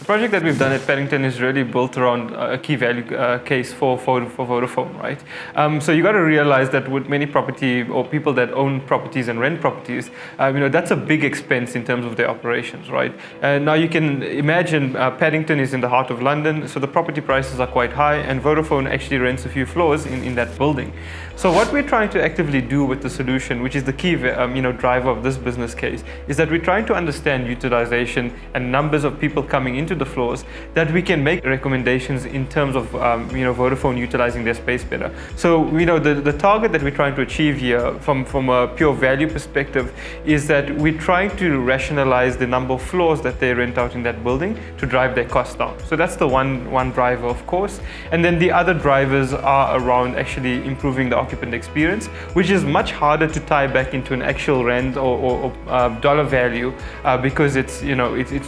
project that we've done at Paddington is really built around a key value case for Vodafone, right? So you got to realize that with many property or people that own properties and rent properties, that's a big expense in terms of their operations, right? Now you can imagine Paddington is in the heart of London, so the property prices are quite high, and Vodafone actually rents a few floors in that building. So what we're trying to actively do with the solution, which is the key driver of this business case, is that we're trying to understand utilization and numbers of people coming into the floors, that we can make recommendations in terms of Vodafone utilizing their space better. So the target that we're trying to achieve here from a pure value perspective is that we're trying to rationalize the number of floors that they rent out in that building to drive their costs down. So that's the one driver, of course. And then the other drivers are around actually improving the occupant experience, which is much harder to tie back into an actual rent or dollar value because it's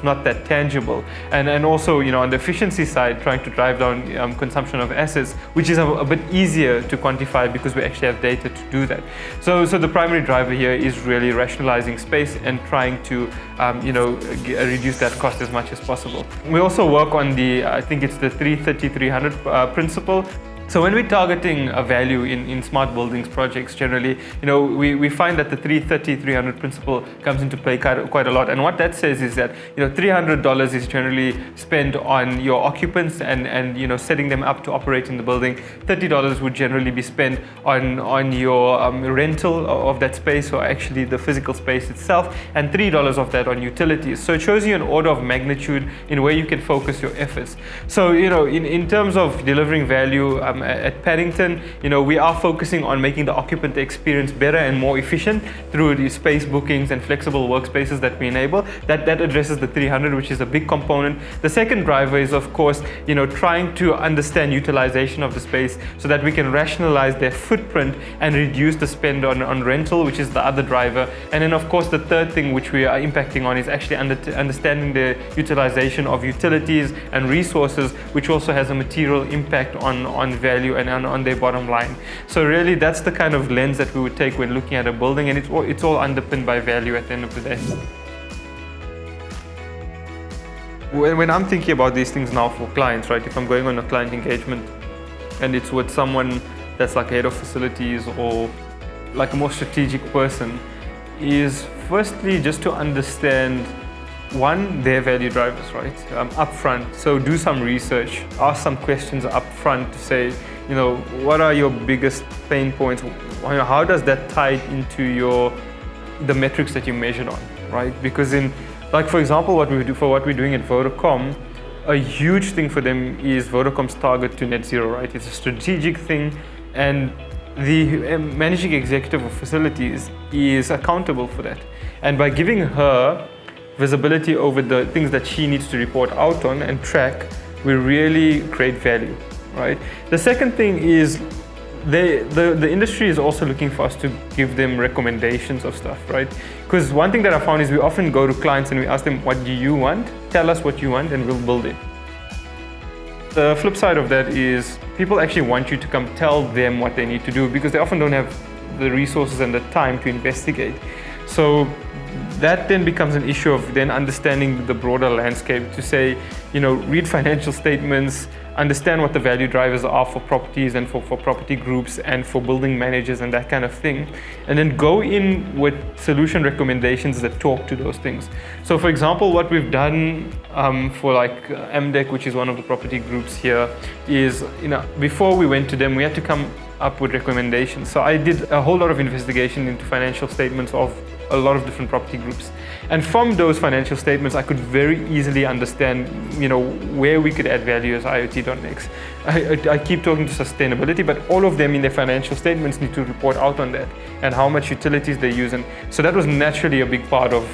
not that tangible. And also on the efficiency side, trying to drive down consumption of assets, which is a bit easier to quantify because we actually have data to do that. So the primary driver here is really rationalizing space and trying to reduce that cost as much as possible. We also work on I think it's the 330-300 principle. So when we're targeting a value in smart buildings projects, generally, we find that the 330-300 principle comes into play quite a lot. And what that says is that, $300 is generally spent on your occupants and setting them up to operate in the building. $30 would generally be spent on your rental of that space, or actually the physical space itself, and $3 of that on utilities. So it shows you an order of magnitude in where you can focus your efforts. So, in terms of delivering value, at Paddington, we are focusing on making the occupant experience better and more efficient through the space bookings and flexible workspaces that we enable. That addresses the 300, which is a big component. The second driver is, of course, trying to understand utilization of the space so that we can rationalize their footprint and reduce the spend on rental, which is the other driver. And then, of course, the third thing which we are impacting on is actually understanding the utilization of utilities and resources, which also has a material impact on value and on their bottom line. So really, that's the kind of lens that we would take when looking at a building, and it's all underpinned by value at the end of the day. When I'm thinking about these things now for clients, right, if I'm going on a client engagement and it's with someone that's like a head of facilities or like a more strategic person, is firstly just to understand their value drivers, right, upfront. So do some research, ask some questions upfront to say, what are your biggest pain points? How does that tie into the metrics that you measured on, right? Because for example, what we're doing at Vodacom, a huge thing for them is Vodacom's target to net zero, right? It's a strategic thing, and the managing executive of facilities is accountable for that. And by giving her visibility over the things that she needs to report out on and track, we really create value, right? The second thing is the industry is also looking for us to give them recommendations of stuff, right? Because one thing that I found is we often go to clients and we ask them, what do you want? Tell us what you want and we'll build it. The flip side of that is people actually want you to come tell them what they need to do because they often don't have the resources and the time to investigate. So that then becomes an issue of then understanding the broader landscape to say, read financial statements, understand what the value drivers are for properties and for property groups and for building managers and that kind of thing. And then go in with solution recommendations that talk to those things. So for example, what we've done for MDEC, which is one of the property groups here, is, before we went to them, we had to come up with recommendations. So I did a whole lot of investigation into financial statements of a lot of different property groups. And from those financial statements, I could very easily understand, where we could add value as iot.nxt. I keep talking to sustainability, but all of them in their financial statements need to report out on that and how much utilities they use. And so that was naturally a big part of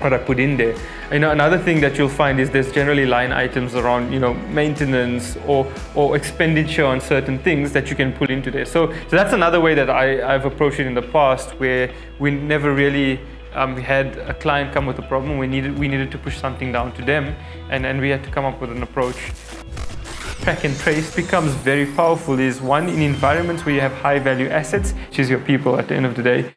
what I put in there. Another thing that you'll find is there's generally line items around, maintenance or expenditure on certain things that you can pull into there. So that's another way that I've approached it in the past, where we never really had a client come with a problem. We needed to push something down to them, and we had to come up with an approach. Track and trace becomes very powerful. Is one, in environments where you have high value assets, which is your people at the end of the day.